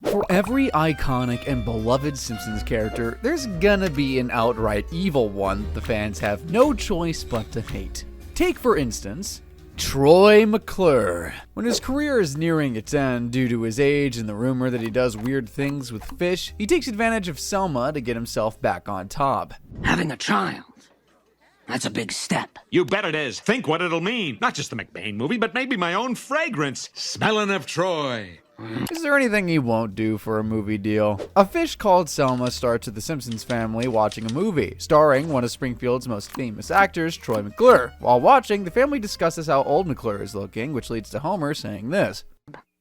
For every iconic and beloved Simpsons character, there's gonna be an outright evil one the fans have no choice but to hate. Take, for instance, Troy McClure. When his career is nearing its end due to his age and the rumor that he does weird things with fish, he takes advantage of Selma to get himself back on top. Having a child. That's a big step. You bet it is. Think what it'll mean. Not just the McBain movie, but maybe my own fragrance. Smelling of Troy. Is there anything he won't do for a movie deal? A Fish Called Selma starts with the Simpsons family watching a movie, starring one of Springfield's most famous actors, Troy McClure. While watching, the family discusses how old McClure is looking, which leads to Homer saying this.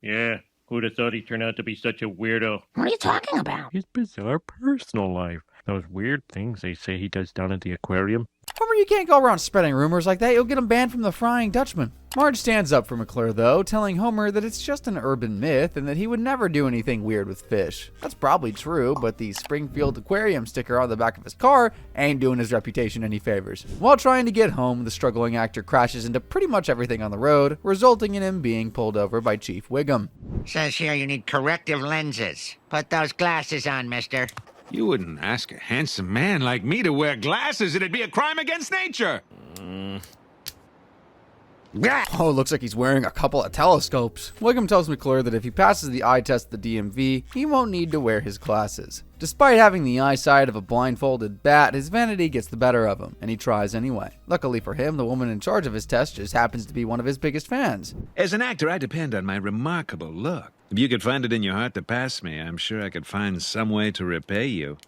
Yeah, who'd have thought he'd turn out to be such a weirdo? What are you talking about? His bizarre personal life. Those weird things they say he does down at the aquarium. Homer, you can't go around spreading rumors like that. You'll get him banned from the Frying Dutchman. Marge stands up for McClure, though, telling Homer that it's just an urban myth and that he would never do anything weird with fish. That's probably true, but the Springfield Aquarium sticker on the back of his car ain't doing his reputation any favors. While trying to get home, the struggling actor crashes into pretty much everything on the road, resulting in him being pulled over by Chief Wiggum. Says here you need corrective lenses. Put those glasses on, mister. You wouldn't ask a handsome man like me to wear glasses. It'd be a crime against nature. Oh, looks like he's wearing a couple of telescopes. Wiggum tells McClure that if he passes the eye test at the DMV, he won't need to wear his glasses. Despite having the eyesight of a blindfolded bat, his vanity gets the better of him, and he tries anyway. Luckily for him, the woman in charge of his test just happens to be one of his biggest fans. As an actor, I depend on my remarkable look. If you could find it in your heart to pass me, I'm sure I could find some way to repay you.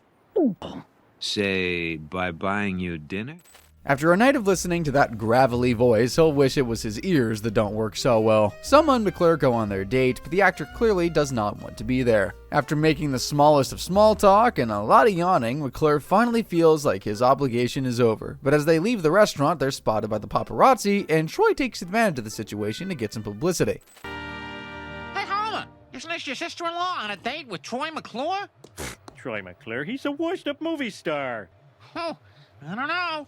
Say, by buying you dinner? After a night of listening to that gravelly voice, he'll wish it was his ears that don't work so well. Selma and McClure go on their date, but the actor clearly does not want to be there. After making the smallest of small talk and a lot of yawning, McClure finally feels like his obligation is over. But as they leave the restaurant, they're spotted by the paparazzi, and Troy takes advantage of the situation to get some publicity. Hey, Homer, isn't this your sister-in-law on a date with Troy McClure? Troy McClure, he's a washed-up movie star. Oh, I don't know.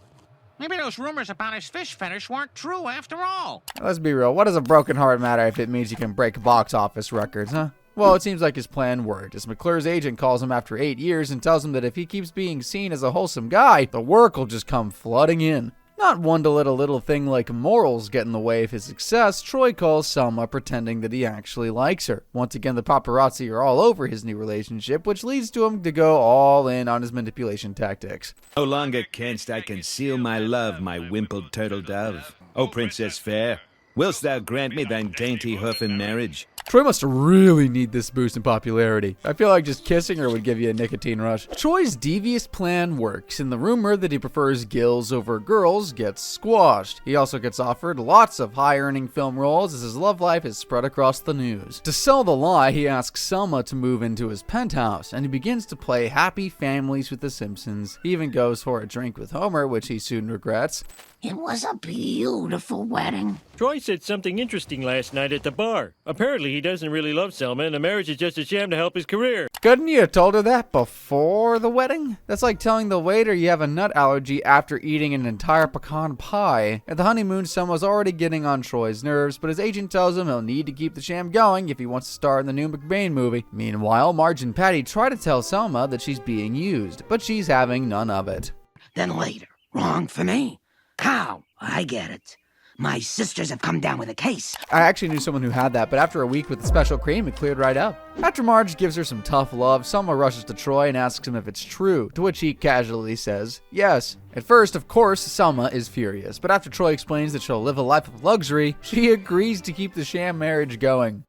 Maybe those rumors about his fish fetish weren't true after all. Let's be real, what does a broken heart matter if it means you can break box office records, huh? Well, it seems like his plan worked, as McClure's agent calls him after 8 years and tells him that if he keeps being seen as a wholesome guy, the work will just come flooding in. Not one to let a little thing like morals get in the way of his success, Troy calls Selma pretending that he actually likes her. Once again, the paparazzi are all over his new relationship, which leads to him to go all in on his manipulation tactics. No longer canst I conceal my love, my wimpled turtle dove. O Princess fair, wilt thou grant me thine dainty hoof in marriage? Troy must really need this boost in popularity. I feel like just kissing her would give you a nicotine rush. Troy's devious plan works, and the rumor that he prefers gills over girls gets squashed. He also gets offered lots of high-earning film roles as his love life is spread across the news. To sell the lie, he asks Selma to move into his penthouse, and he begins to play happy families with the Simpsons. He even goes for a drink with Homer, which he soon regrets. It was a beautiful wedding. Troy said something interesting last night at the bar. Apparently he doesn't really love Selma, and the marriage is just a sham to help his career. Couldn't you have told her that before the wedding? That's like telling the waiter you have a nut allergy after eating an entire pecan pie. At the honeymoon, Selma's already getting on Troy's nerves, but his agent tells him he'll need to keep the sham going if he wants to star in the new McBain movie. Meanwhile, Marge and Patty try to tell Selma that she's being used, but she's having none of it. Then later. Wrong for me. How? I get it. My sisters have come down with a case. I actually knew someone who had that, but after a week with the special cream, it cleared right up. After Marge gives her some tough love, Selma rushes to Troy and asks him if it's true, to which he casually says yes. At first, of course, Selma is furious, but after Troy explains that she'll live a life of luxury, she agrees to keep the sham marriage going.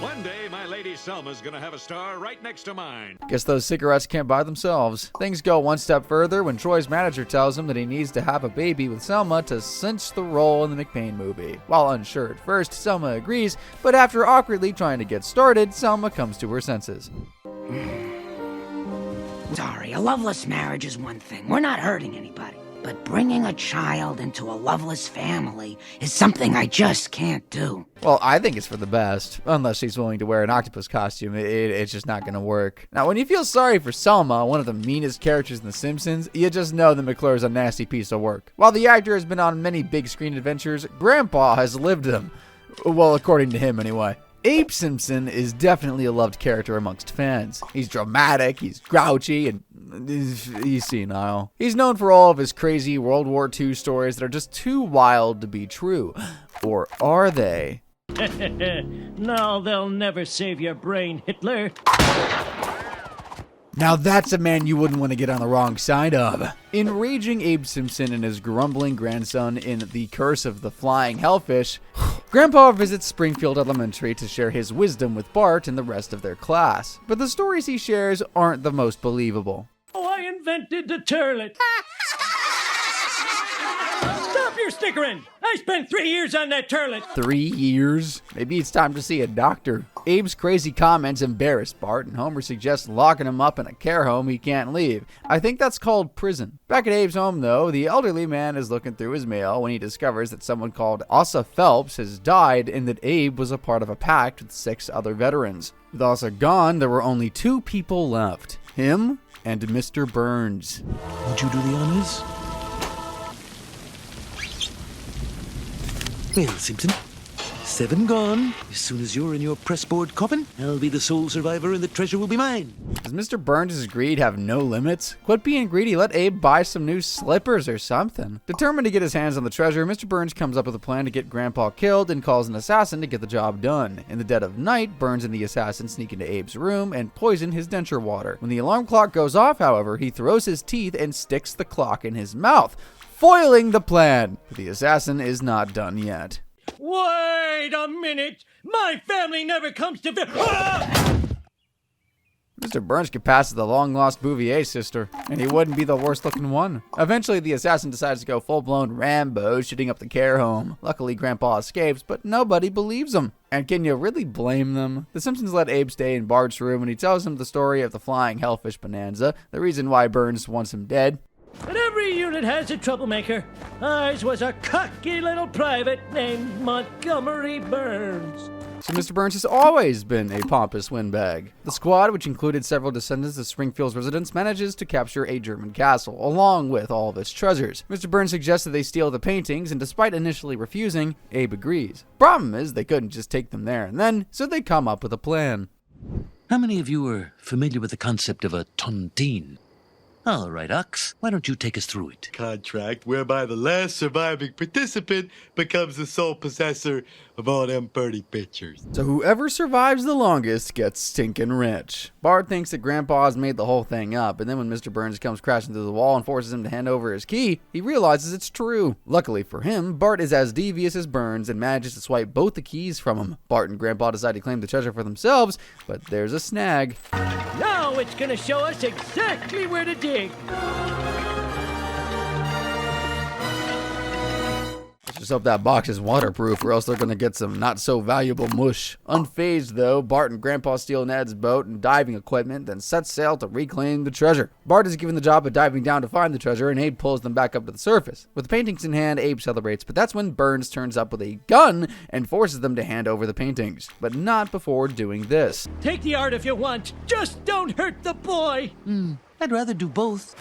One day, my lady Selma's gonna have a star right next to mine. Guess those cigarettes can't buy themselves. Things go one step further when Troy's manager tells him that he needs to have a baby with Selma to cinch the role in the McBain movie. While unsure at first, Selma agrees, but after awkwardly trying to get started, Selma comes to her senses. Sorry, a loveless marriage is one thing. We're not hurting anybody. But bringing a child into a loveless family is something I just can't do. Well, I think it's for the best. Unless she's willing to wear an octopus costume, it's just not going to work. Now, when you feel sorry for Selma, one of the meanest characters in The Simpsons, you just know that McClure is a nasty piece of work. While the actor has been on many big screen adventures, Grandpa has lived them. Well, according to him, anyway. Abe Simpson is definitely a loved character amongst fans. He's dramatic, he's grouchy, and he's senile. He's known for all of his crazy World War II stories that are just too wild to be true. Or are they? No, they'll never save your brain, Hitler. Now that's a man you wouldn't want to get on the wrong side of. Enraging Abe Simpson and his grumbling grandson in The Curse of the Flying Hellfish, Grandpa visits Springfield Elementary to share his wisdom with Bart and the rest of their class. But the stories he shares aren't the most believable. Oh, I invented the turlet. Stop your snickering! I spent 3 years on that turlet. 3 years? Maybe it's time to see a doctor. Abe's crazy comments embarrass Bart, and Homer suggests locking him up in a care home he can't leave. I think that's called prison. Back at Abe's home, though, the elderly man is looking through his mail when he discovers that someone called Asa Phelps has died and that Abe was a part of a pact with 6 other veterans. With Asa gone, there were only 2 people left. Him and Mr. Burns. Would you do the honors? Well, Simpson, 7 gone. As soon as you're in your pressboard coffin, I'll be the sole survivor and the treasure will be mine. Does Mr. Burns' greed have no limits? Quit being greedy, let Abe buy some new slippers or something. Determined to get his hands on the treasure, Mr. Burns comes up with a plan to get Grandpa killed and calls an assassin to get the job done. In the dead of night, Burns and the assassin sneak into Abe's room and poison his denture water. When the alarm clock goes off, however, he throws his teeth and sticks the clock in his mouth, foiling the plan. But the assassin is not done yet. Wait a minute! My family never comes to... Mr. Burns could pass as the long-lost Bouvier sister, and he wouldn't be the worst-looking one. Eventually, the assassin decides to go full-blown Rambo, shooting up the care home. Luckily, Grandpa escapes, but nobody believes him. And can you really blame them? The Simpsons let Abe stay in Bart's room, and he tells him the story of the flying hellfish bonanza, the reason why Burns wants him dead. But every unit has a troublemaker. Ours was a cocky little private named Montgomery Burns. So Mr. Burns has always been a pompous windbag. The squad, which included several descendants of Springfield's residents, manages to capture a German castle, along with all of its treasures. Mr. Burns suggests that they steal the paintings, and despite initially refusing, Abe agrees. Problem is, they couldn't just take them there and then, so they come up with a plan. How many of you are familiar with the concept of a tontine? All right, Ox, why don't you take us through it? Contract whereby the last surviving participant becomes the sole possessor of all them pretty pictures. So whoever survives the longest gets stinking rich. Bart thinks that Grandpa has made the whole thing up, and then when Mr. Burns comes crashing through the wall and forces him to hand over his key, he realizes it's true. Luckily for him, Bart is as devious as Burns and manages to swipe both the keys from him. Bart and Grandpa decide to claim the treasure for themselves, but there's a snag. Now it's gonna show us exactly where to dig. Let's just hope that box is waterproof, or else they're gonna get some not-so-valuable mush. Unfazed, though, Bart and Grandpa steal Ned's boat and diving equipment, then set sail to reclaim the treasure. Bart is given the job of diving down to find the treasure, and Abe pulls them back up to the surface. With the paintings in hand, Abe celebrates, but that's when Burns turns up with a gun and forces them to hand over the paintings. But not before doing this. Take the art if you want, just don't hurt the boy. I'd rather do both.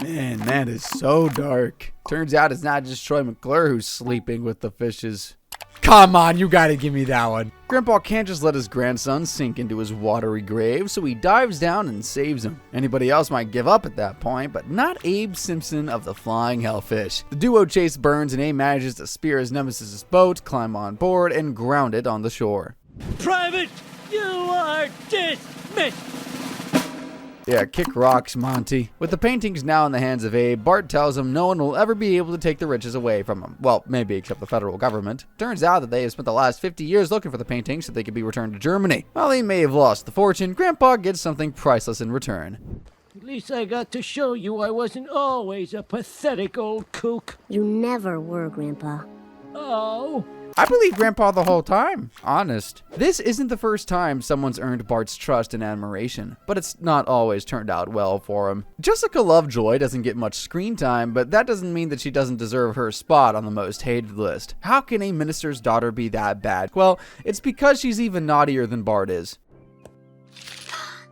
Man, that is so dark. Turns out it's not just Troy McClure who's sleeping with the fishes. Come on, you gotta give me that one. Grandpa can't just let his grandson sink into his watery grave, so he dives down and saves him. Anybody else might give up at that point, but not Abe Simpson of the Flying Hellfish. The duo chase Burns, and Abe manages to spear his nemesis' boat, climb on board, and ground it on the shore. Private, you are dismissed. Yeah, kick rocks, Monty. With the paintings now in the hands of Abe, Bart tells him no one will ever be able to take the riches away from him. Well, maybe except the federal government. Turns out that they have spent the last 50 years looking for the paintings so they could be returned to Germany. While he may have lost the fortune, Grandpa gets something priceless in return. At least I got to show you I wasn't always a pathetic old kook. You never were, Grandpa. Oh. I believe Grandpa the whole time. Honest. This isn't the first time someone's earned Bart's trust and admiration, but it's not always turned out well for him. Jessica Lovejoy doesn't get much screen time, but that doesn't mean that she doesn't deserve her spot on the most hated list. How can a minister's daughter be that bad? Well, it's because she's even naughtier than Bart is.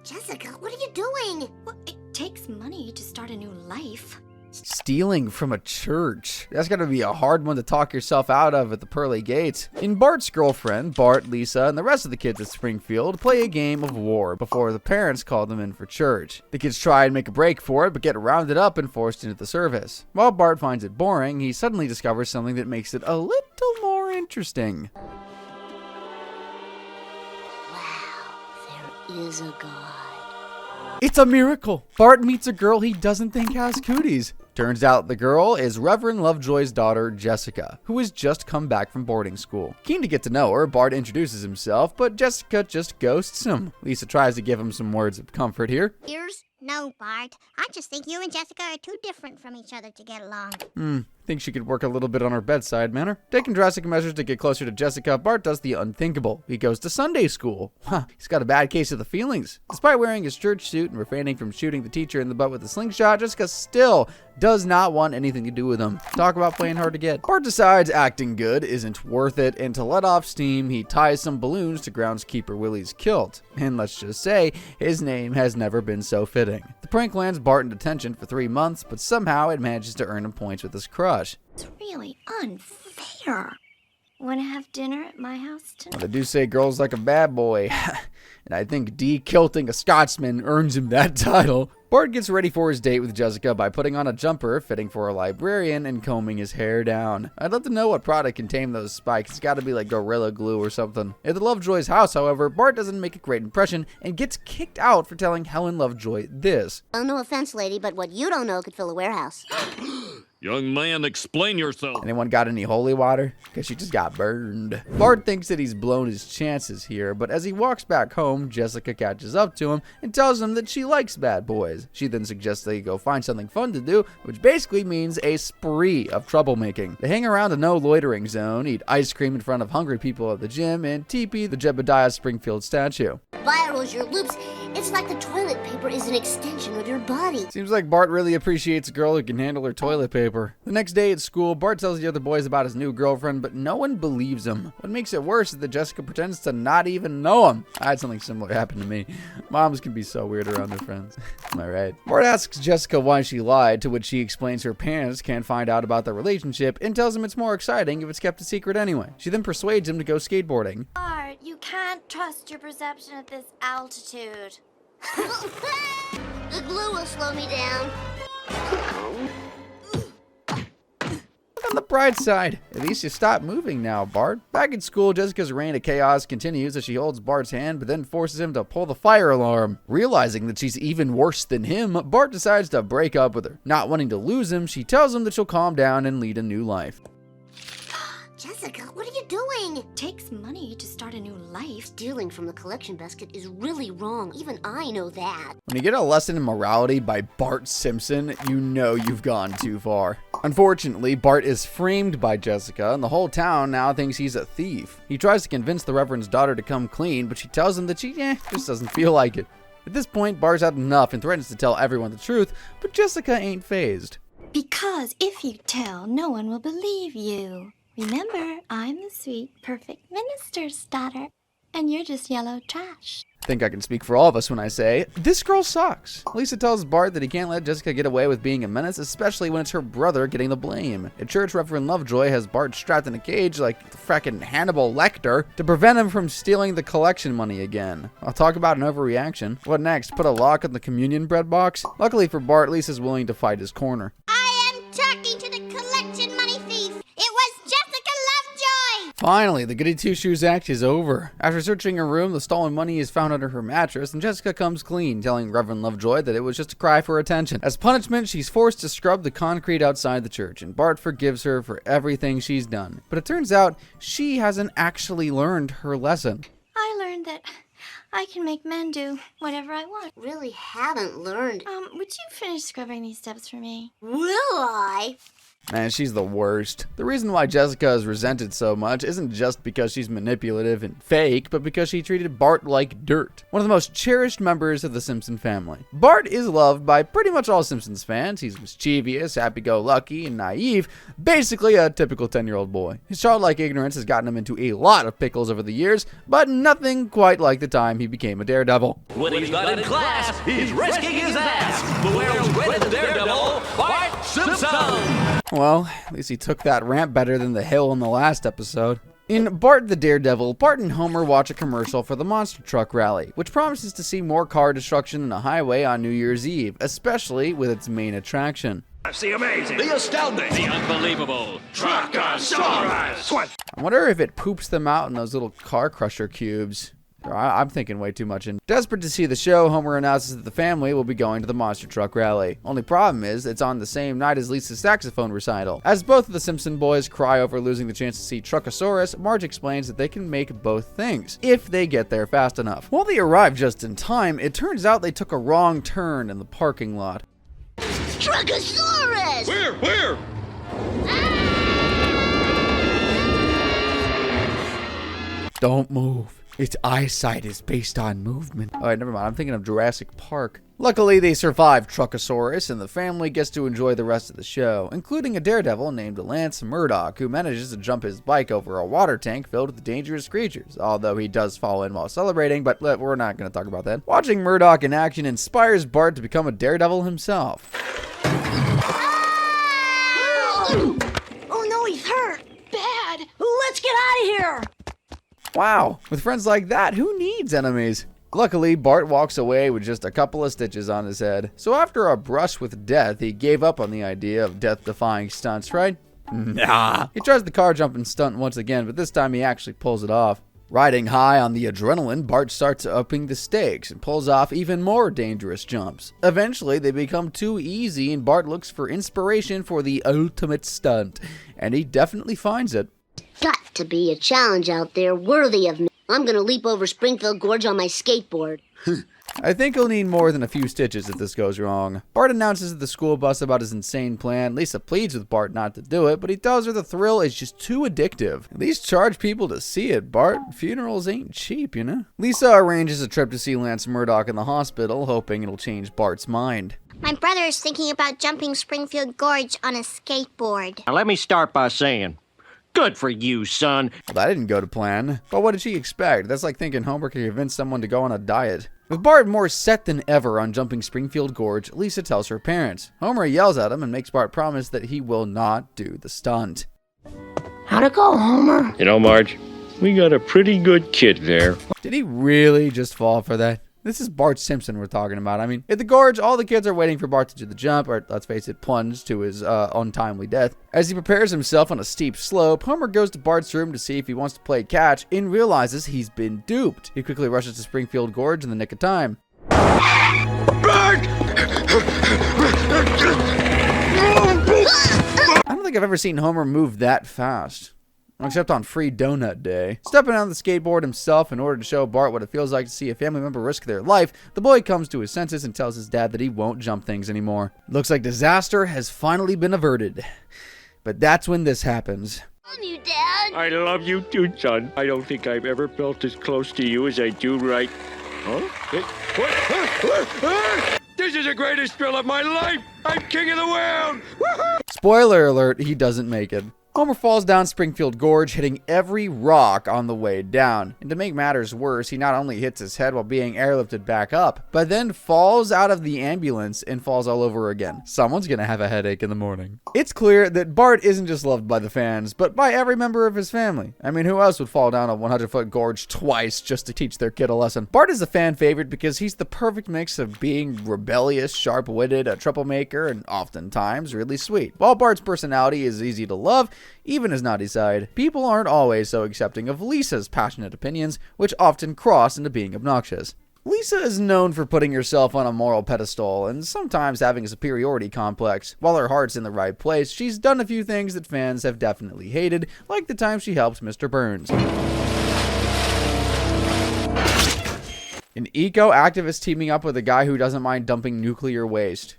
Jessica, what are you doing? Well, it takes money to start a new life. Stealing from a church. That's gotta be a hard one to talk yourself out of at the pearly gates. In Bart's girlfriend, Bart, Lisa, and the rest of the kids at Springfield play a game of war before the parents call them in for church. The kids try and make a break for it, but get rounded up and forced into the service. While Bart finds it boring, he suddenly discovers something that makes it a little more interesting. Is a god. It's a miracle! Bart meets a girl he doesn't think has cooties. Turns out the girl is Reverend Lovejoy's daughter, Jessica, who has just come back from boarding school. Keen to get to know her, Bart introduces himself, but Jessica just ghosts him. Lisa tries to give him some words of comfort here. No, Bart. I just think you and Jessica are too different from each other to get along. Think she could work a little bit on her bedside manner. Taking drastic measures to get closer to Jessica, Bart does the unthinkable. He goes to Sunday school. He's got a bad case of the feelings. Despite wearing his church suit and refraining from shooting the teacher in the butt with a slingshot, Jessica still does not want anything to do with him. Talk about playing hard to get. Bart decides acting good isn't worth it, and to let off steam, he ties some balloons to groundskeeper Willie's kilt. And let's just say, his name has never been so fitting. The prank lands Bart in detention for 3 months, but somehow it manages to earn him points with his crush. It's really unfair. Want to have dinner at my house tonight? Well, they do say girls like a bad boy, and I think de-kilting a Scotsman earns him that title. Bart gets ready for his date with Jessica by putting on a jumper fitting for a librarian and combing his hair down. I'd love to know what product can tame those spikes. It's gotta be like Gorilla Glue or something. At the Lovejoy's house, however, Bart doesn't make a great impression and gets kicked out for telling Helen Lovejoy this. Oh, no offense, lady, but what you don't know could fill a warehouse. Young man, explain yourself. Anyone got any holy water? Because she just got burned. Bart thinks that he's blown his chances here, but as he walks back home, Jessica catches up to him and tells him that she likes bad boys. She then suggests they go find something fun to do, which basically means a spree of troublemaking. They hang around the no loitering zone, eat ice cream in front of hungry people at the gym, and TP the Jebediah Springfield statue. Virals your loops. It's like the toilet paper is an extension of your body. Seems like Bart really appreciates a girl who can handle her toilet paper. The next day at school, Bart tells the other boys about his new girlfriend, but no one believes him. What makes it worse is that Jessica pretends to not even know him. I had something similar happen to me. Moms can be so weird around their friends. Am I right? Bart asks Jessica why she lied, to which she explains her parents can't find out about their relationship and tells him it's more exciting if it's kept a secret anyway. She then persuades him to go skateboarding. Bart, you can't trust your perception at this altitude. The glue will slow me down. On the bright side, at least you stop moving now, Bart. Back in school, Jessica's reign of chaos continues as she holds Bart's hand, but then forces him to pull the fire alarm. Realizing that she's even worse than him, Bart decides to break up with her. Not wanting to lose him, she tells him that she'll calm down and lead a new life. Jessica, what are you doing? It takes money to start a new life. Stealing from the collection basket is really wrong. Even I know that. When you get a lesson in morality by Bart Simpson, you know you've gone too far. Unfortunately, Bart is framed by Jessica, and the whole town now thinks he's a thief. He tries to convince the Reverend's daughter to come clean, but she tells him that she just doesn't feel like it. At this point, Bart's had enough and threatens to tell everyone the truth, but Jessica ain't fazed. Because if you tell, no one will believe you. Remember, I'm the sweet, perfect minister's daughter, and you're just yellow trash. I think I can speak for all of us when I say, this girl sucks. Lisa tells Bart that he can't let Jessica get away with being a menace, especially when it's her brother getting the blame. At church, Reverend Lovejoy has Bart strapped in a cage like the frackin' Hannibal Lecter to prevent him from stealing the collection money again. I'll talk about an overreaction. What next? Put a lock on the communion bread box? Luckily for Bart, Lisa's willing to fight his corner. I am talking to the collection money thief. It was Jessica Lovejoy. Finally, the Goody Two-Shoes act is over. After searching her room, the stolen money is found under her mattress, and Jessica comes clean, telling Reverend Lovejoy that it was just a cry for attention. As punishment, she's forced to scrub the concrete outside the church, and Bart forgives her for everything she's done. But it turns out she hasn't actually learned her lesson. I learned that I can make men do whatever I want. Really haven't learned. Would you finish scrubbing these steps for me? Will I? Man, she's the worst. The reason why Jessica is resented so much isn't just because she's manipulative and fake, but because she treated Bart like dirt. One of the most cherished members of the Simpson family. Bart is loved by pretty much all Simpsons fans. He's mischievous, happy-go-lucky, and naive. Basically a typical 10-year-old boy. His childlike ignorance has gotten him into a lot of pickles over the years, but nothing quite like the time he became a daredevil. When he's not in class, he's risking his ass. The world's greatest daredevil, Bart Simpson! Simpsons! Well, at least he took that rant better than the hill in the last episode. In Bart the Daredevil, Bart and Homer watch a commercial for the monster truck rally, which promises to see more car destruction than a highway on New Year's Eve, especially with its main attraction. That's the amazing, The astounding! the unbelievable. Truckosaurus! I wonder if it poops them out in those little car crusher cubes. I'm thinking way too much. And desperate to see the show, Homer announces that the family will be going to the monster truck rally. Only problem is, it's on the same night as Lisa's saxophone recital. As both of the Simpson boys cry over losing the chance to see Truckosaurus, Marge explains that they can make both things, if they get there fast enough. While they arrive just in time, it turns out they took a wrong turn in the parking lot. Truckosaurus! Where? Don't move. Its eyesight is based on movement. Alright, never mind. I'm thinking of Jurassic Park. Luckily, they survive Truckosaurus, and the family gets to enjoy the rest of the show, including a daredevil named Lance Murdoch, who manages to jump his bike over a water tank filled with dangerous creatures, although he does fall in while celebrating, but we're not going to talk about that. Watching Murdoch in action inspires Bart to become a daredevil himself. Oh no, he's hurt. Bad. Let's get out of here. Wow, with friends like that, who needs enemies? Luckily, Bart walks away with just a couple of stitches on his head. So after a brush with death, he gave up on the idea of death-defying stunts, right? Nah. He tries the car jumping stunt once again, but this time he actually pulls it off. Riding high on the adrenaline, Bart starts upping the stakes and pulls off even more dangerous jumps. Eventually, they become too easy and Bart looks for inspiration for the ultimate stunt, and he definitely finds it. Got to be a challenge out there worthy of me. I'm gonna leap over Springfield Gorge on my skateboard. I think he'll need more than a few stitches if this goes wrong. Bart announces at the school bus about his insane plan. Lisa pleads with Bart not to do it, but he tells her the thrill is just too addictive. At least charge people to see it, Bart. Funerals ain't cheap, you know? Lisa arranges a trip to see Lance Murdoch in the hospital, hoping it'll change Bart's mind. My brother is thinking about jumping Springfield Gorge on a skateboard. Now let me start by saying, good for you, son. Well, that didn't go to plan. But what did she expect? That's like thinking Homer could convince someone to go on a diet. With Bart more set than ever on jumping Springfield Gorge, Lisa tells her parents. Homer yells at him and makes Bart promise that he will not do the stunt. How'd it go, Homer? You know, Marge, we got a pretty good kid there. Did he really just fall for that? This is Bart Simpson we're talking about. I mean, at the gorge, all the kids are waiting for Bart to do the jump, or let's face it, plunge to his untimely death. As he prepares himself on a steep slope, Homer goes to Bart's room to see if he wants to play catch and realizes he's been duped. He quickly rushes to Springfield Gorge in the nick of time. I don't think I've ever seen Homer move that fast. Except on Free Donut Day. Stepping on the skateboard himself in order to show Bart what it feels like to see a family member risk their life, the boy comes to his senses and tells his dad that he won't jump things anymore. Looks like disaster has finally been averted. But that's when this happens. Love you, Dad. I love you too, son. I don't think I've ever felt as close to you as I do right. Huh? What? This is the greatest thrill of my life! I'm king of the world! Woohoo! Spoiler alert, he doesn't make it. Homer falls down Springfield Gorge, hitting every rock on the way down. And to make matters worse, he not only hits his head while being airlifted back up, but then falls out of the ambulance and falls all over again. Someone's gonna have a headache in the morning. It's clear that Bart isn't just loved by the fans, but by every member of his family. I mean, who else would fall down a 100-foot gorge twice just to teach their kid a lesson? Bart is a fan favorite because he's the perfect mix of being rebellious, sharp-witted, a troublemaker, and oftentimes really sweet. While Bart's personality is easy to love, even his naughty side, people aren't always so accepting of Lisa's passionate opinions, which often cross into being obnoxious. Lisa is known for putting herself on a moral pedestal and sometimes having a superiority complex. While her heart's in the right place, she's done a few things that fans have definitely hated, like the time she helped Mr. Burns. An eco-activist teaming up with a guy who doesn't mind dumping nuclear waste.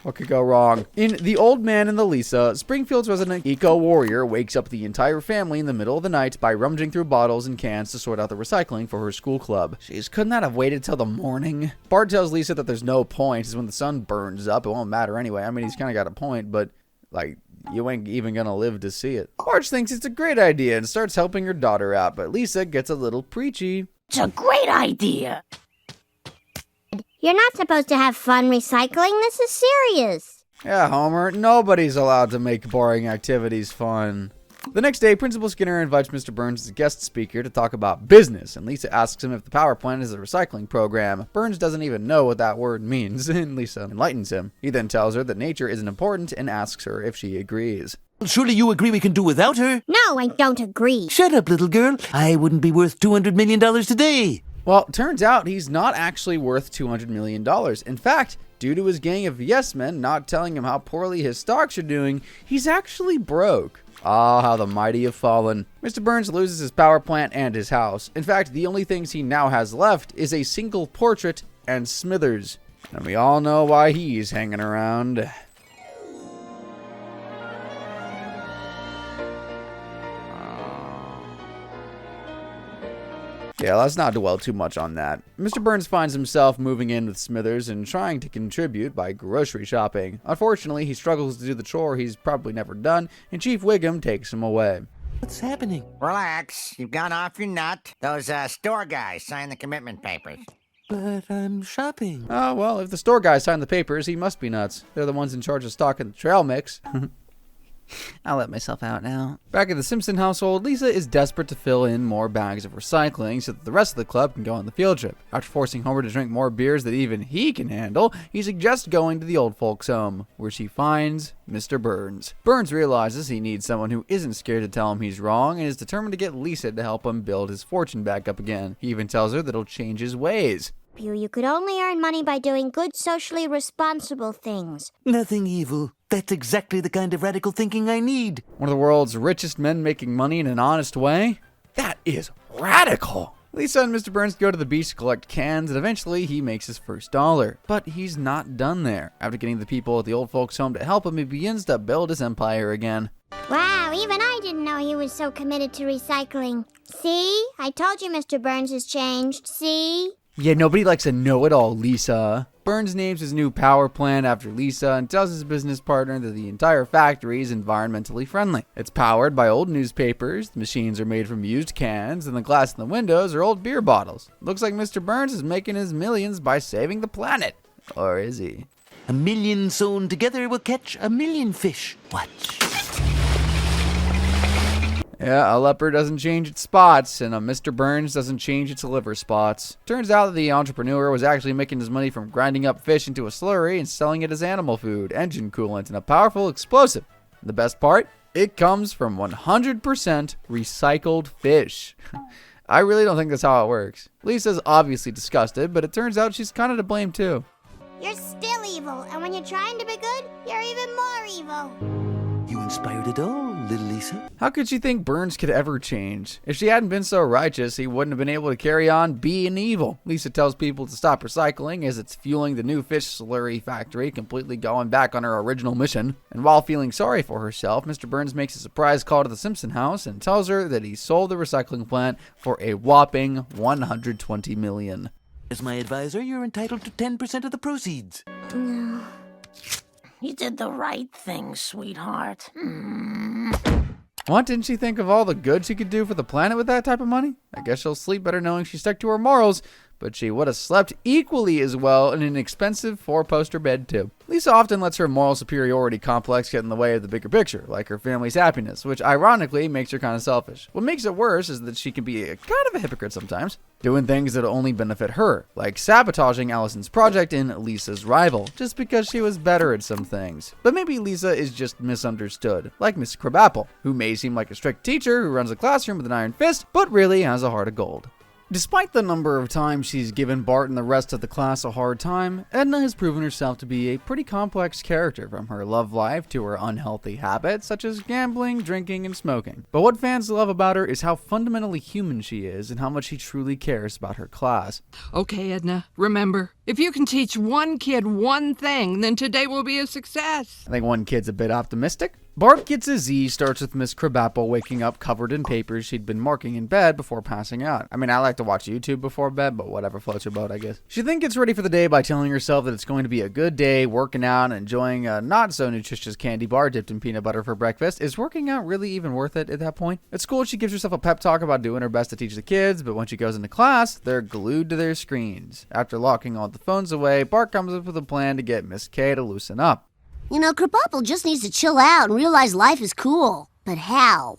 What could go wrong? In The Old Man and the Lisa, Springfield's resident eco-warrior wakes up the entire family in the middle of the night by rummaging through bottles and cans to sort out the recycling for her school club. Jeez, couldn't that have waited till the morning? Bart tells Lisa that there's no point, because when the sun burns up, it won't matter anyway. I mean, he's kind of got a point, but, like, you ain't even gonna live to see it. Bart thinks it's a great idea and starts helping her daughter out, but Lisa gets a little preachy. It's a great idea. You're not supposed to have fun recycling. This is serious. Yeah, Homer, nobody's allowed to make boring activities fun. The next day, Principal Skinner invites Mr. Burns as a guest speaker to talk about business, and Lisa asks him if the power plant is a recycling program. Burns doesn't even know what that word means, and Lisa enlightens him. He then tells her that nature isn't important and asks her if she agrees. Surely you agree we can do without her? No, I don't agree. Shut up, little girl. I wouldn't be worth $200 million today. Well, turns out he's not actually worth $200 million. In fact, due to his gang of yes men not telling him how poorly his stocks are doing, he's actually broke. Ah, how the mighty have fallen. Mr. Burns loses his power plant and his house. In fact, the only things he now has left is a single portrait and Smithers. And we all know why he's hanging around. Yeah, let's not dwell too much on that. Mr. Burns finds himself moving in with Smithers and trying to contribute by grocery shopping. Unfortunately, he struggles to do the chore he's probably never done, and Chief Wiggum takes him away. What's happening? Relax. You've gone off your nut. Those store guys signed the commitment papers. But I'm shopping. Oh, well, if the store guy signed the papers, he must be nuts. They're the ones in charge of stocking the trail mix. I'll let myself out now. Back at the Simpson household, Lisa is desperate to fill in more bags of recycling so that the rest of the club can go on the field trip. After forcing Homer to drink more beers than even he can handle, he suggests going to the old folks' home, where she finds Mr. Burns. Burns realizes he needs someone who isn't scared to tell him he's wrong and is determined to get Lisa to help him build his fortune back up again. He even tells her that he'll change his ways. You could only earn money by doing good, socially responsible things. Nothing evil. That's exactly the kind of radical thinking I need. One of the world's richest men making money in an honest way? That is radical. Lisa and Mr. Burns go to the beach to collect cans, and eventually he makes his first dollar. But he's not done there. After getting the people at the old folks' home to help him, he begins to build his empire again. Wow, even I didn't know he was so committed to recycling. See? I told you Mr. Burns has changed. See? Yeah, nobody likes a know-it-all, Lisa. Burns names his new power plant after Lisa and tells his business partner that the entire factory is environmentally friendly. It's powered by old newspapers, the machines are made from used cans, and the glass in the windows are old beer bottles. Looks like Mr. Burns is making his millions by saving the planet. Or is he? 1 million sewn together will catch 1 million fish. Watch. Yeah, a leopard doesn't change its spots, and a Mr. Burns doesn't change its liver spots. Turns out that the entrepreneur was actually making his money from grinding up fish into a slurry and selling it as animal food, engine coolant, and a powerful explosive. The best part? It comes from 100% recycled fish. I really don't think that's how it works. Lisa's obviously disgusted, but it turns out she's kind of to blame too. You're still evil, and when you're trying to be good, you're even more evil. You inspired it all, little Lisa. How could she think Burns could ever change? If she hadn't been so righteous, he wouldn't have been able to carry on being evil. Lisa tells people to stop recycling as it's fueling the new fish slurry factory, completely going back on her original mission. And while feeling sorry for herself, Mr. Burns makes a surprise call to the Simpson house and tells her that he sold the recycling plant for a whopping $120 million. As my advisor, you're entitled to 10% of the proceeds. No. You did the right thing, sweetheart. What, didn't she think of all the good she could do for the planet with that type of money? I guess she'll sleep better knowing she stuck to her morals, but she would have slept equally as well in an expensive 4-poster bed too. Lisa often lets her moral superiority complex get in the way of the bigger picture, like her family's happiness, which ironically makes her kind of selfish. What makes it worse is that she can be kind of a hypocrite sometimes, doing things that only benefit her, like sabotaging Allison's project in Lisa's rival, just because she was better at some things. But maybe Lisa is just misunderstood, like Miss Crabapple, who may seem like a strict teacher who runs a classroom with an iron fist, but really has a heart of gold. Despite the number of times she's given Bart and the rest of the class a hard time, Edna has proven herself to be a pretty complex character, from her love life to her unhealthy habits such as gambling, drinking, and smoking. But what fans love about her is how fundamentally human she is and how much she truly cares about her class. Okay, Edna, remember, if you can teach one kid one thing, then today will be a success. I think one kid's a bit optimistic. Bart Gets a Z starts with Miss Crabapple waking up covered in papers she'd been marking in bed before passing out. I mean, I like to watch YouTube before bed, but whatever floats your boat, I guess. She then gets ready for the day by telling herself that it's going to be a good day, working out and enjoying a not-so-nutritious candy bar dipped in peanut butter for breakfast. Is working out really even worth it at that point? At school, she gives herself a pep talk about doing her best to teach the kids, but when she goes into class, they're glued to their screens. After locking all the phones away, Bart comes up with a plan to get Miss K to loosen up. You know, Krabappel just needs to chill out and realize life is cool. But how?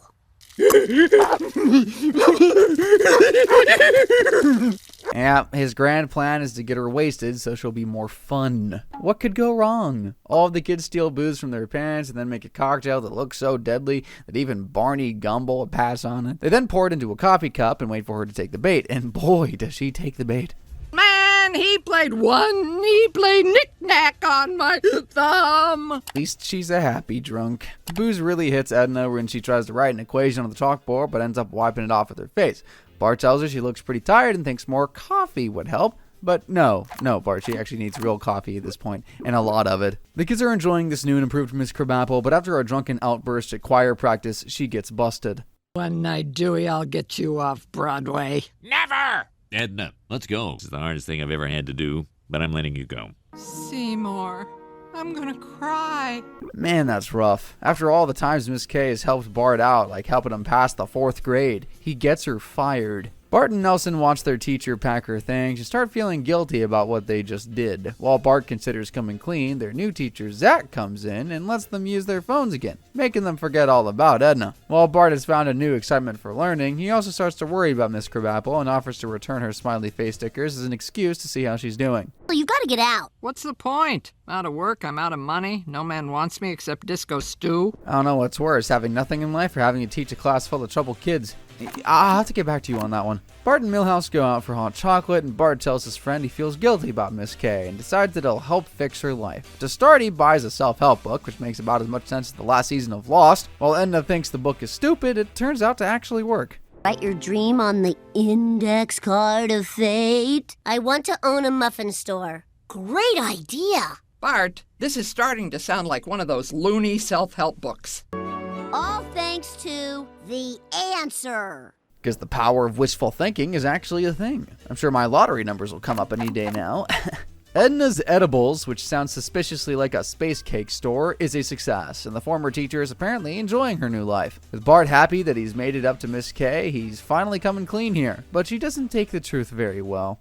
Yeah, his grand plan is to get her wasted so she'll be more fun. What could go wrong? All of the kids steal booze from their parents and then make a cocktail that looks so deadly that even Barney Gumble would pass on it. They then pour it into a coffee cup and wait for her to take the bait, and boy, does she take the bait. Man, he played knick-knack on my thumb. At least she's a happy drunk. The booze really hits Edna when she tries to write an equation on the chalkboard but ends up wiping it off with her face. Bart tells her she looks pretty tired and thinks more coffee would help. But no, Bart, she actually needs real coffee at this point, and a lot of it. The kids are enjoying this new and improved Miss Krabappel, but after a drunken outburst at choir practice, she gets busted. One night, Dewey, I'll get you off Broadway. Never! Edna, let's go. This is the hardest thing I've ever had to do, but I'm letting you go. Seymour, I'm gonna cry. Man, that's rough. After all the times Miss K has helped Bart out, like helping him pass the 4th grade, he gets her fired. Bart and Nelson watch their teacher pack her things and start feeling guilty about what they just did. While Bart considers coming clean, their new teacher Zach comes in and lets them use their phones again, making them forget all about Edna. While Bart has found a new excitement for learning, he also starts to worry about Miss Krabappel and offers to return her smiley face stickers as an excuse to see how she's doing. Well, you gotta get out. What's the point? Out of work, I'm out of money. No man wants me except Disco Stew. I don't know what's worse, having nothing in life or having to teach a class full of troubled kids. I'll have to get back to you on that one. Bart and Milhouse go out for hot chocolate, and Bart tells his friend he feels guilty about Miss K and decides that it'll help fix her life. To start, he buys a self-help book, which makes about as much sense as the last season of Lost. While Edna thinks the book is stupid, it turns out to actually work. Write your dream on the index card of fate. I want to own a muffin store. Great idea. Bart, this is starting to sound like one of those loony self-help books. All thanks to the answer. Because the power of wishful thinking is actually a thing. I'm sure my lottery numbers will come up any day now. Edna's Edibles, which sounds suspiciously like a space cake store, is a success, and the former teacher is apparently enjoying her new life. With Bart happy that he's made it up to Miss K, he's finally coming clean here, but she doesn't take the truth very well.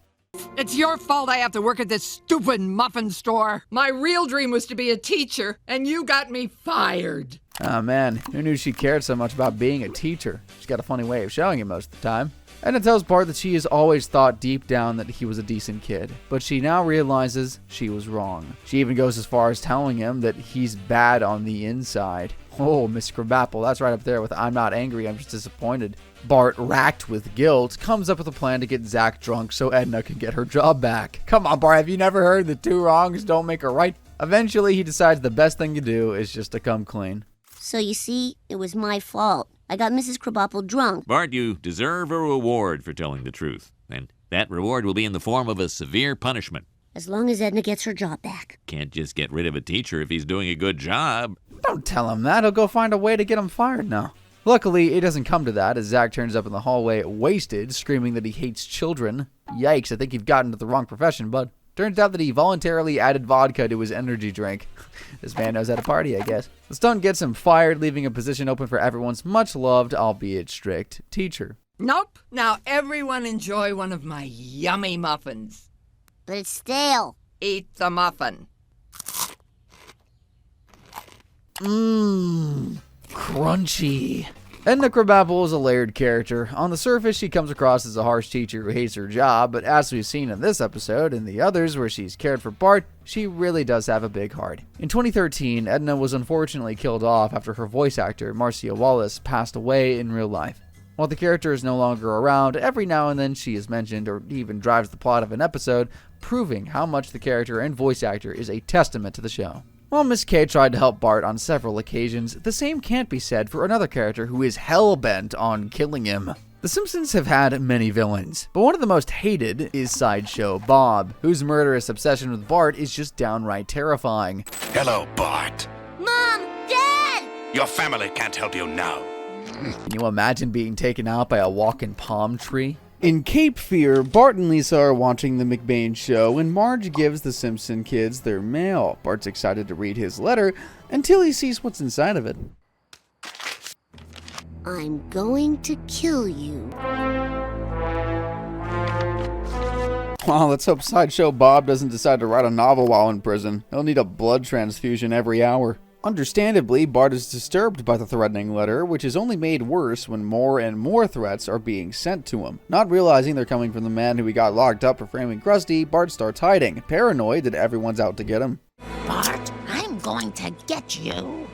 It's your fault I have to work at this stupid muffin store. My real dream was to be a teacher, and you got me fired. Oh man, who knew she cared so much about being a teacher? She's got a funny way of showing it most of the time. Edna tells Bart that she has always thought deep down that he was a decent kid, but she now realizes she was wrong. She even goes as far as telling him that he's bad on the inside. Oh, Miss Krabappel, that's right up there with I'm not angry, I'm just disappointed. Bart, racked with guilt, comes up with a plan to get Zach drunk so Edna can get her job back. Come on, Bart, have you never heard that 2 wrongs don't make a right? Eventually, he decides the best thing to do is just to come clean. So you see, it was my fault. I got Mrs. Krabappel drunk. Bart, you deserve a reward for telling the truth, and that reward will be in the form of a severe punishment. As long as Edna gets her job back. Can't just get rid of a teacher if he's doing a good job. Don't tell him that. He'll go find a way to get him fired now. Luckily, it doesn't come to that as Zach turns up in the hallway wasted, screaming that he hates children. Yikes, I think you've gotten to the wrong profession, bud. Turns out that he voluntarily added vodka to his energy drink. This man knows how to party, I guess. The stunt gets him fired, leaving a position open for everyone's much-loved, albeit strict, teacher. Nope. Now everyone enjoy one of my yummy muffins. But it's stale. Eat the muffin. Crunchy. Edna Krabappel is a layered character. On the surface, she comes across as a harsh teacher who hates her job, but as we've seen in this episode and the others where she's cared for Bart, she really does have a big heart. In 2013, Edna was unfortunately killed off after her voice actor, Marcia Wallace, passed away in real life. While the character is no longer around, every now and then she is mentioned or even drives the plot of an episode, proving how much the character and voice actor is a testament to the show. While Miss K tried to help Bart on several occasions, the same can't be said for another character who is hell-bent on killing him. The Simpsons have had many villains, but one of the most hated is Sideshow Bob, whose murderous obsession with Bart is just downright terrifying. Hello, Bart. Mom! Dad! Your family can't help you now. Can you imagine being taken out by a walking palm tree? In Cape Fear, Bart and Lisa are watching the McBain show and Marge gives the Simpson kids their mail. Bart's excited to read his letter until he sees what's inside of it. I'm going to kill you. Well, let's hope Sideshow Bob doesn't decide to write a novel while in prison. He'll need a blood transfusion every hour. Understandably, Bart is disturbed by the threatening letter, which is only made worse when more and more threats are being sent to him. Not realizing they're coming from the man who he got locked up for framing Krusty, Bart starts hiding, paranoid that everyone's out to get him. Bart, I'm going to get you.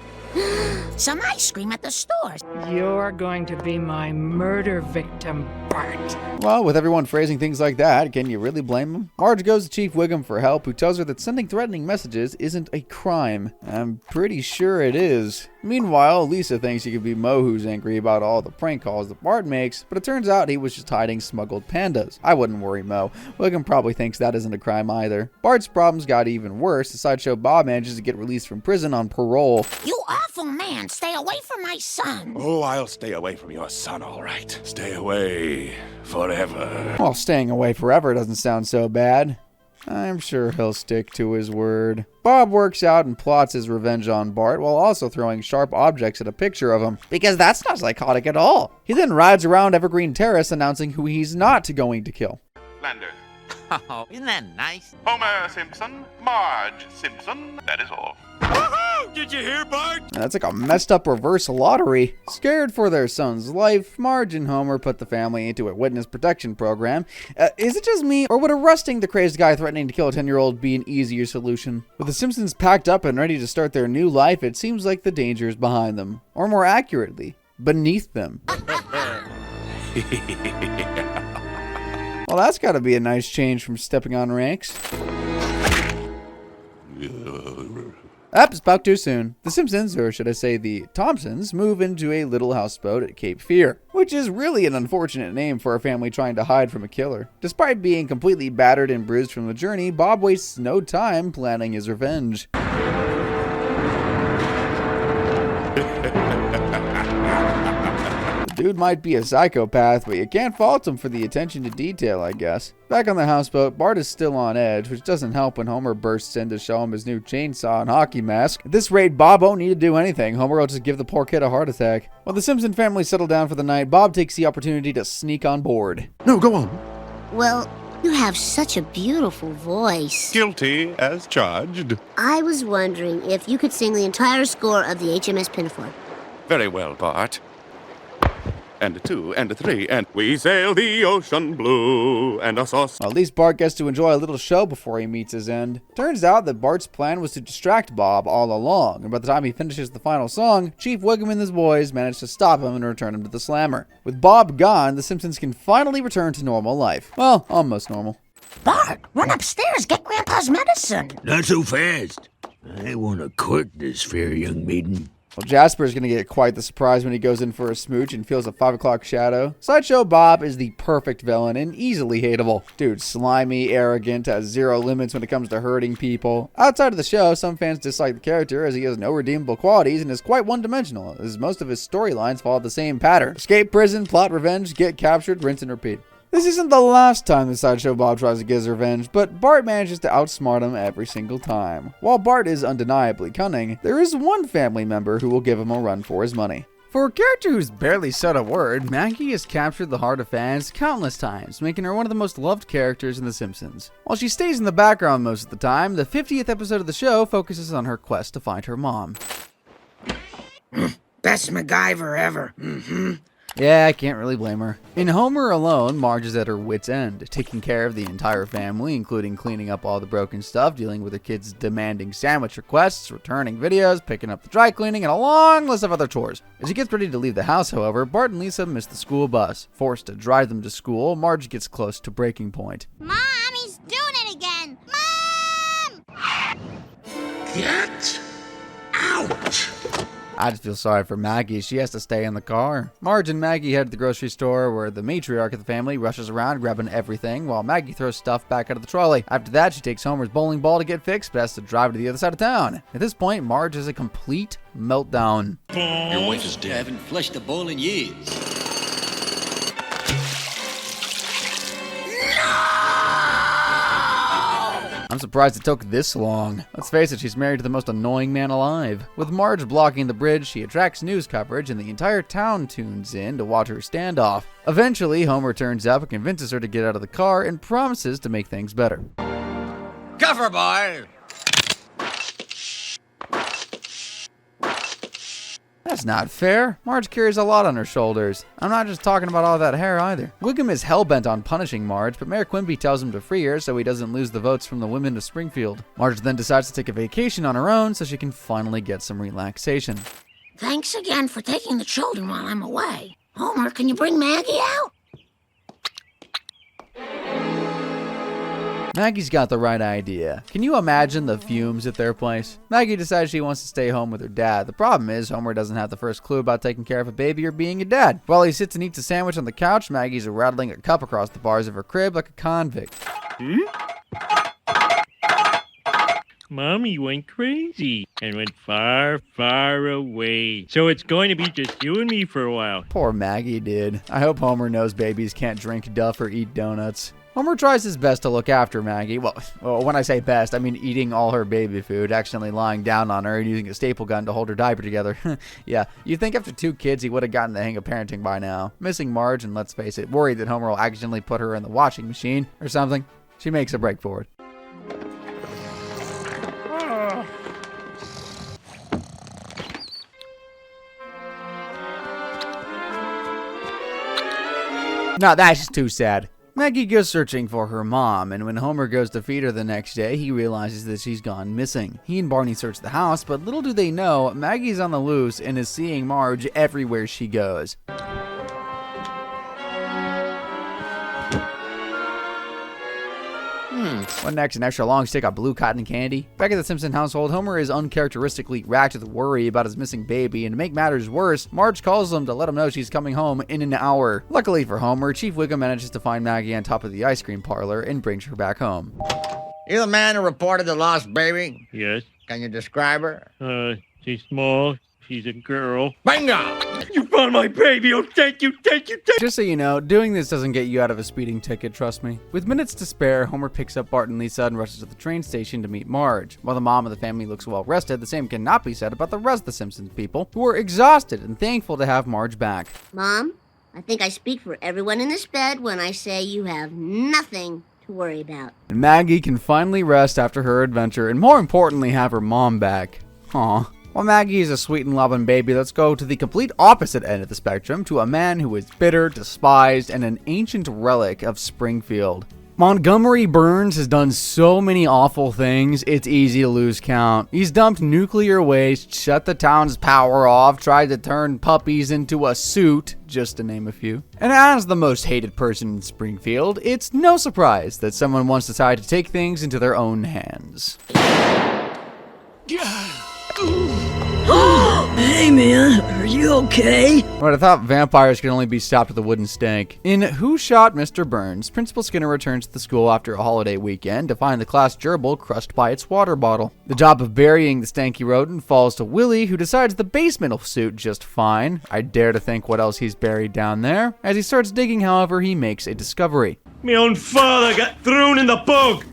Some ice cream at the store. You're going to be my murder victim, Bart. Well, with everyone phrasing things like that, can you really blame him? Marge goes to Chief Wiggum for help, who tells her that sending threatening messages isn't a crime. I'm pretty sure it is. Meanwhile, Lisa thinks it could be Mo who's angry about all the prank calls that Bart makes, but it turns out he was just hiding smuggled pandas. I wouldn't worry Mo. Wiggum probably thinks that isn't a crime either. Bart's problems got even worse as Sideshow Bob manages to get released from prison on parole. You awful man, stay away from my son. Oh, I'll stay away from your son, all right. Stay away forever. Well, staying away forever doesn't sound so bad. I'm sure he'll stick to his word. Bob works out and plots his revenge on Bart while also throwing sharp objects at a picture of him, because that's not psychotic at all. He then rides around Evergreen Terrace announcing who he's not going to kill. Flanders. Oh, isn't that nice? Homer Simpson, Marge Simpson, that is all. Woohoo! Did you hear, Bart? That's like a messed up reverse lottery. Scared for their son's life, Marge and Homer put the family into a witness protection program. Is it just me, or would arresting the crazed guy threatening to kill a 10-year-old be an easier solution? With the Simpsons packed up and ready to start their new life, it seems like the danger is behind them. Or more accurately, beneath them. Well, that's gotta be a nice change from stepping on ranks. It's about too soon. The Simpsons, or should I say the Thompsons, move into a little houseboat at Cape Fear, which is really an unfortunate name for a family trying to hide from a killer. Despite being completely battered and bruised from the journey, Bob wastes no time planning his revenge. Dude might be a psychopath, but you can't fault him for the attention to detail, I guess. Back on the houseboat, Bart is still on edge, which doesn't help when Homer bursts in to show him his new chainsaw and hockey mask. At this rate, Bob won't need to do anything. Homer will just give the poor kid a heart attack. While the Simpson family settle down for the night, Bob takes the opportunity to sneak on board. No, go on. Well, you have such a beautiful voice. Guilty as charged. I was wondering if you could sing the entire score of the HMS Pinafore. Very well, Bart. And a 2, and a 3, and we sail the ocean blue, and a sauce. At least Bart gets to enjoy a little show before he meets his end. Turns out that Bart's plan was to distract Bob all along, and by the time he finishes the final song, Chief Wiggum and his boys manage to stop him and return him to the slammer. With Bob gone, the Simpsons can finally return to normal life. Well, almost normal. Bart, run upstairs, get Grandpa's medicine. Not so fast. I want to court this fair young maiden. Well, Jasper's gonna get quite the surprise when he goes in for a smooch and feels a 5 o'clock shadow. Sideshow Bob is the perfect villain and easily hateable. Dude, slimy, arrogant, has zero limits when it comes to hurting people. Outside of the show, some fans dislike the character as he has no redeemable qualities and is quite one-dimensional, as most of his storylines follow the same pattern. Escape prison, plot revenge, get captured, rinse and repeat. This isn't the last time the Sideshow Bob tries to get his revenge, but Bart manages to outsmart him every single time. While Bart is undeniably cunning, there is one family member who will give him a run for his money. For a character who's barely said a word, Maggie has captured the heart of fans countless times, making her one of the most loved characters in The Simpsons. While she stays in the background most of the time, the 50th episode of the show focuses on her quest to find her mom. Best MacGyver ever. Yeah, I can't really blame her. In Homer Alone, Marge is at her wit's end, taking care of the entire family, including cleaning up all the broken stuff, dealing with her kids' demanding sandwich requests, returning videos, picking up the dry cleaning, and a long list of other chores. As she gets ready to leave the house, however, Bart and Lisa miss the school bus. Forced to drive them to school, Marge gets close to breaking point. Mom, he's doing it again. Mom! Get out! I just feel sorry for Maggie. She has to stay in the car. Marge and Maggie head to the grocery store where the matriarch of the family rushes around grabbing everything while Maggie throws stuff back out of the trolley. After that, she takes Homer's bowling ball to get fixed but has to drive to the other side of town. At this point, Marge has a complete meltdown. Your wife is dead. I haven't flushed the bowl in years. I'm surprised it took this long. Let's face it, she's married to the most annoying man alive. With Marge blocking the bridge, she attracts news coverage and the entire town tunes in to watch her standoff. Eventually, Homer turns up and convinces her to get out of the car and promises to make things better. Cover boy! That's not fair. Marge carries a lot on her shoulders. I'm not just talking about all that hair either. Wiggum is hell-bent on punishing Marge, but Mayor Quimby tells him to free her so he doesn't lose the votes from the women of Springfield. Marge then decides to take a vacation on her own so she can finally get some relaxation. Thanks again for taking the children while I'm away. Homer, can you bring Maggie out? Maggie's got the right idea. Can you imagine the fumes at their place? Maggie decides she wants to stay home with her dad. The problem is, Homer doesn't have the first clue about taking care of a baby or being a dad. While he sits and eats a sandwich on the couch, Maggie's rattling a cup across the bars of her crib like a convict. Mommy went crazy and went far, far away. So it's going to be just you and me for a while. Poor Maggie did. I hope Homer knows babies can't drink Duff or eat donuts. Homer tries his best to look after Maggie. Well, when I say best, I mean eating all her baby food, accidentally lying down on her and using a staple gun to hold her diaper together. Yeah, you'd think after 2 kids he would have gotten the hang of parenting by now. Missing Marge and, let's face it, worried that Homer will accidentally put her in the washing machine or something, she makes a break for it. Now that's just too sad. Maggie goes searching for her mom, and when Homer goes to feed her the next day, he realizes that she's gone missing. He and Barney search the house, but little do they know, Maggie's on the loose and is seeing Marge everywhere she goes. What next? An extra long stick of blue cotton candy? Back at the Simpson household, Homer is uncharacteristically racked with worry about his missing baby, and to make matters worse, Marge calls him to let him know she's coming home in an hour. Luckily for Homer, Chief Wiggum manages to find Maggie on top of the ice cream parlor and brings her back home. You the man who reported the lost baby? Yes. Can you describe her? She's small. She's a girl. Bingo! You found my baby! Oh, thank you, thank you, thank you! Just so you know, doing this doesn't get you out of a speeding ticket, trust me. With minutes to spare, Homer picks up Bart and Lisa and rushes to the train station to meet Marge. While the mom of the family looks well rested, the same cannot be said about the rest of the Simpsons people, who are exhausted and thankful to have Marge back. Mom, I think I speak for everyone in this bed when I say you have nothing to worry about. And Maggie can finally rest after her adventure, and more importantly, have her mom back. Aw. While Maggie is a sweet and loving baby, let's go to the complete opposite end of the spectrum, to a man who is bitter, despised, and an ancient relic of Springfield. Montgomery Burns has done so many awful things, it's easy to lose count. He's dumped nuclear waste, shut the town's power off, tried to turn puppies into a suit, just to name a few. And as the most hated person in Springfield, it's no surprise that someone once decided to take things into their own hands. Hey man, are you okay? But I thought vampires could only be stopped with a wooden stake. In Who Shot Mr. Burns, Principal Skinner returns to the school after a holiday weekend to find the class gerbil crushed by its water bottle. The job of burying the stanky rodent falls to Willie, who decides the basement will suit just fine. I dare to think what else he's buried down there. As he starts digging, however, he makes a discovery. My own father got thrown in the bog!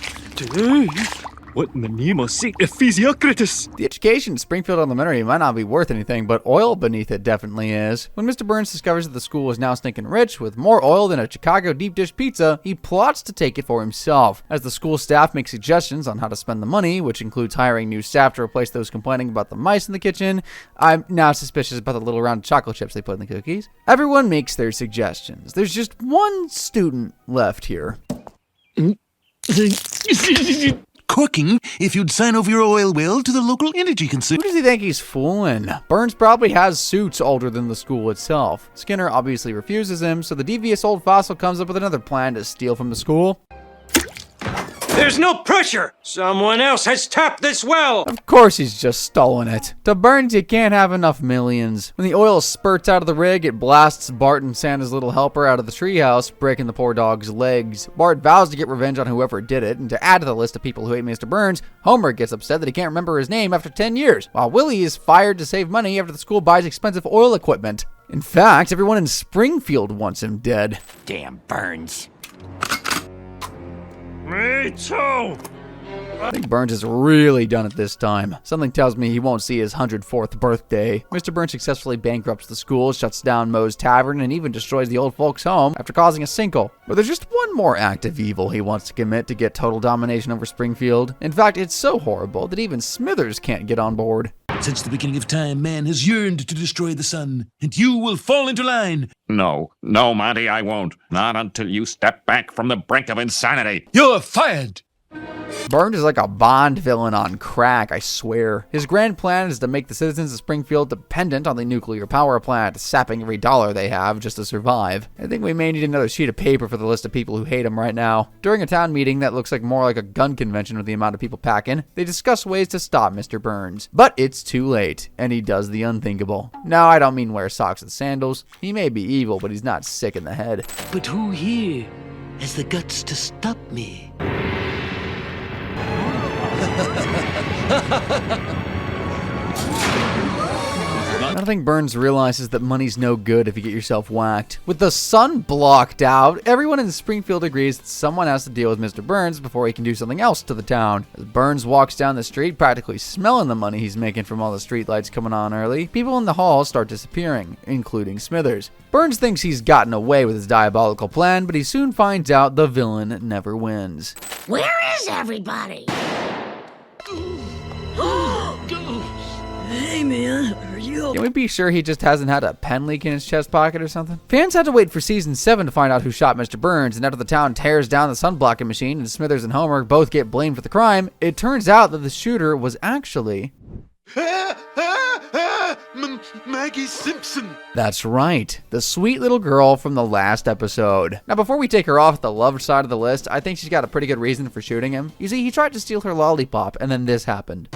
What in the name of St. Ephesiocratus? The education at Springfield Elementary might not be worth anything, but oil beneath it definitely is. When Mr. Burns discovers that the school is now stinking rich, with more oil than a Chicago deep dish pizza, he plots to take it for himself. As the school staff makes suggestions on how to spend the money, which includes hiring new staff to replace those complaining about the mice in the kitchen, I'm now suspicious about the little round chocolate chips they put in the cookies. Everyone makes their suggestions. There's just one student left here. Cooking if you'd sign over your oil will to the local energy consumer. Who does he think he's fooling? Burns probably has suits older than the school itself. Skinner obviously refuses him, so the devious old fossil comes up with another plan to steal from the school. There's no pressure! Someone else has tapped this well! Of course he's just stolen it. To Burns, you can't have enough millions. When the oil spurts out of the rig, it blasts Bart and Santa's little helper out of the treehouse, breaking the poor dog's legs. Bart vows to get revenge on whoever did it, and to add to the list of people who hate Mr. Burns, Homer gets upset that he can't remember his name after 10 years, while Willie is fired to save money after the school buys expensive oil equipment. In fact, everyone in Springfield wants him dead. Damn Burns. Me too! I think Burns is really done it this time. Something tells me he won't see his 104th birthday. Mr. Burns successfully bankrupts the school, shuts down Moe's Tavern, and even destroys the old folks' home after causing a sinkhole. But there's just one more act of evil he wants to commit to get total domination over Springfield. In fact, it's so horrible that even Smithers can't get on board. Since the beginning of time, man has yearned to destroy the sun, and you will fall into line. No, Monty, I won't. Not until you step back from the brink of insanity. You're fired! Burns is like a Bond villain on crack, I swear. His grand plan is to make the citizens of Springfield dependent on the nuclear power plant, sapping every dollar they have just to survive. I think we may need another sheet of paper for the list of people who hate him right now. During a town meeting that looks like more like a gun convention with the amount of people packing, they discuss ways to stop Mr. Burns. But it's too late, and he does the unthinkable. No, I don't mean wear socks and sandals. He may be evil, but he's not sick in the head. But who here has the guts to stop me? I don't think Burns realizes that money's no good if you get yourself whacked. With the sun blocked out, everyone in Springfield agrees that someone has to deal with Mr. Burns before he can do something else to the town. As Burns walks down the street, practically smelling the money he's making from all the streetlights coming on early, people in the hall start disappearing, including Smithers. Burns thinks he's gotten away with his diabolical plan, but he soon finds out the villain never wins. Where is everybody? Hey, man, are you okay? Can we be sure he just hasn't had a pen leak in his chest pocket or something? Fans had to wait for season 7 to find out who shot Mr. Burns, and after the town tears down the sunblocking machine and Smithers and Homer both get blamed for the crime, it turns out that the shooter was actually... Maggie Simpson. That's right, the sweet little girl from the last episode. Now, before we take her off the love side of the list, I think she's got a pretty good reason for shooting him. You see, he tried to steal her lollipop, and then this happened.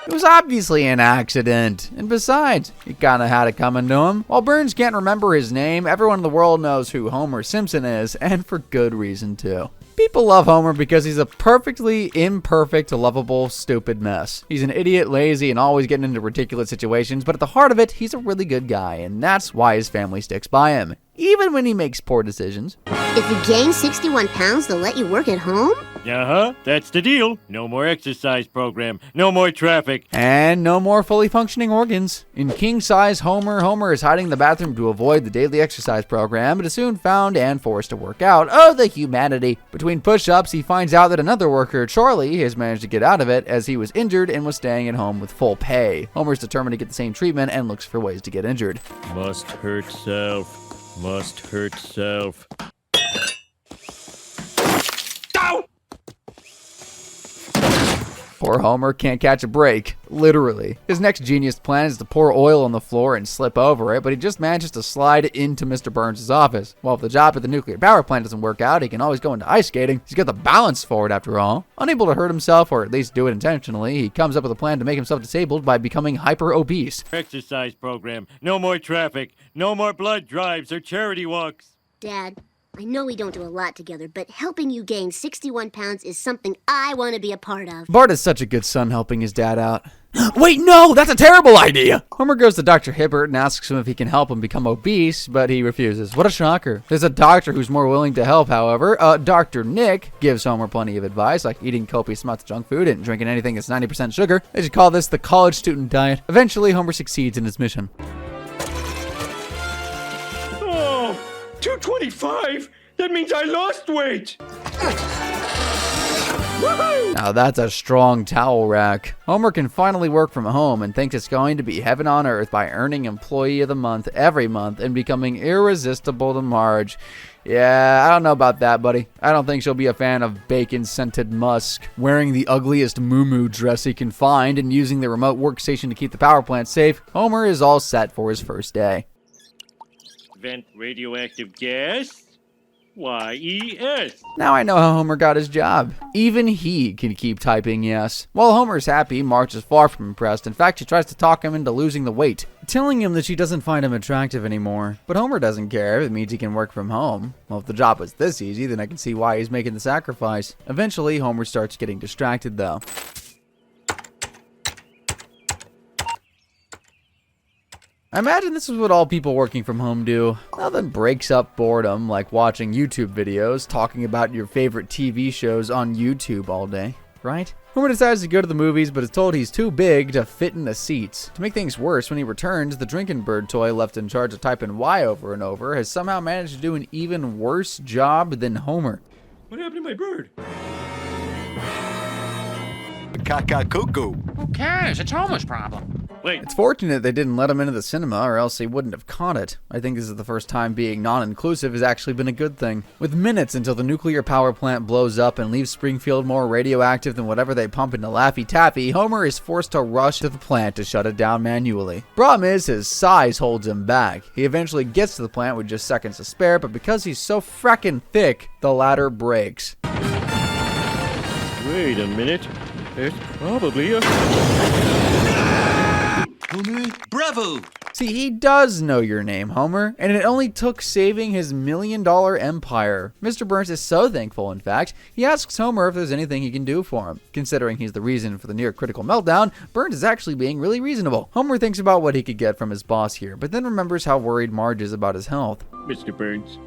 It was obviously an accident, and besides, he kinda had it coming to him. While Burns can't remember his name, everyone in the world knows who Homer Simpson is, and for good reason too. People love Homer because he's a perfectly imperfect, lovable, stupid mess. He's an idiot, lazy, and always getting into ridiculous situations, but at the heart of it, he's a really good guy, and that's why his family sticks by him, even when he makes poor decisions. If you gain 61 pounds, they'll let you work at home? Uh-huh, that's the deal. No more exercise program, no more traffic. And no more fully functioning organs. In king-size Homer is hiding in the bathroom to avoid the daily exercise program, but is soon found and forced to work out. Oh, the humanity. Between push-ups, he finds out that another worker, Charlie, has managed to get out of it as he was injured and was staying at home with full pay. Homer's determined to get the same treatment and looks for ways to get injured. Must hurt self. Must hurt self. Poor Homer can't catch a break, literally. His next genius plan is to pour oil on the floor and slip over it, but he just manages to slide into Mr. Burns' office. Well, if the job at the nuclear power plant doesn't work out, he can always go into ice skating. He's got the balance for it after all. Unable to hurt himself, or at least do it intentionally, he comes up with a plan to make himself disabled by becoming hyper-obese. Exercise program, no more traffic, no more blood drives or charity walks. Dad, I know we don't do a lot together, but helping you gain 61 pounds is something I want to be a part of. Bart is such a good son helping his dad out. Wait, no, that's a terrible idea! Homer goes to Dr. Hibbert and asks him if he can help him become obese, but he refuses. What a shocker. There's a doctor who's more willing to help, however. Dr. Nick gives Homer plenty of advice, like eating copious amounts of junk food and drinking anything that's 90% sugar. They should call this the college student diet. Eventually, Homer succeeds in his mission. 225? That means I lost weight! Now that's a strong towel rack. Homer can finally work from home and thinks it's going to be heaven on earth by earning Employee of the Month every month and becoming irresistible to Marge. Yeah, I don't know about that, buddy. I don't think she'll be a fan of bacon-scented musk, wearing the ugliest moo-moo dress he can find and using the remote workstation to keep the power plant safe. Homer is all set for his first day. Vent radioactive gas? YES. Now I know how Homer got his job. Even he can keep typing yes. While Homer's happy, Marge is far from impressed. In fact, she tries to talk him into losing the weight, telling him that she doesn't find him attractive anymore. But Homer doesn't care. It means he can work from home. Well, if the job was this easy, then I can see why he's making the sacrifice. Eventually, Homer starts getting distracted, though. I imagine this is what all people working from home do. Nothing breaks up boredom like watching YouTube videos, talking about your favorite TV shows on YouTube all day, right? Homer decides to go to the movies, but is told he's too big to fit in the seats. To make things worse, when he returns, the drinking bird toy left in charge of typing Y over and over has somehow managed to do an even worse job than Homer. What happened to my bird? Cuckoo. Who cares? It's Homer's problem. Wait. It's fortunate they didn't let him into the cinema, or else he wouldn't have caught it. I think this is the first time being non-inclusive has actually been a good thing. With minutes until the nuclear power plant blows up and leaves Springfield more radioactive than whatever they pump into Laffy Taffy, Homer is forced to rush to the plant to shut it down manually. Problem is, his size holds him back. He eventually gets to the plant with just seconds to spare, but because he's so frackin' thick, the ladder breaks. Wait a minute. There's probably a... Homer, bravo! See, he does know your name, Homer, and it only took saving his $1 million empire. Mr. Burns is so thankful, in fact, he asks Homer if there's anything he can do for him. Considering he's the reason for the near-critical meltdown, Burns is actually being really reasonable. Homer thinks about what he could get from his boss here, but then remembers how worried Marge is about his health. Mr. Burns,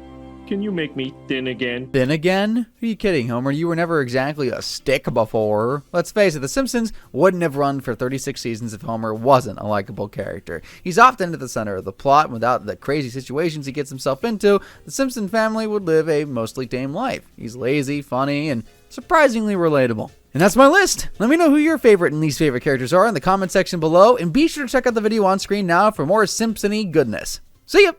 can you make me thin again? Thin again? Who are you kidding, Homer? You were never exactly a stick before. Let's face it, The Simpsons wouldn't have run for 36 seasons if Homer wasn't a likable character. He's often at the center of the plot, and without the crazy situations he gets himself into, the Simpson family would live a mostly tame life. He's lazy, funny, and surprisingly relatable. And that's my list. Let me know who your favorite and least favorite characters are in the comment section below, and be sure to check out the video on screen now for more Simpson-y goodness. See ya!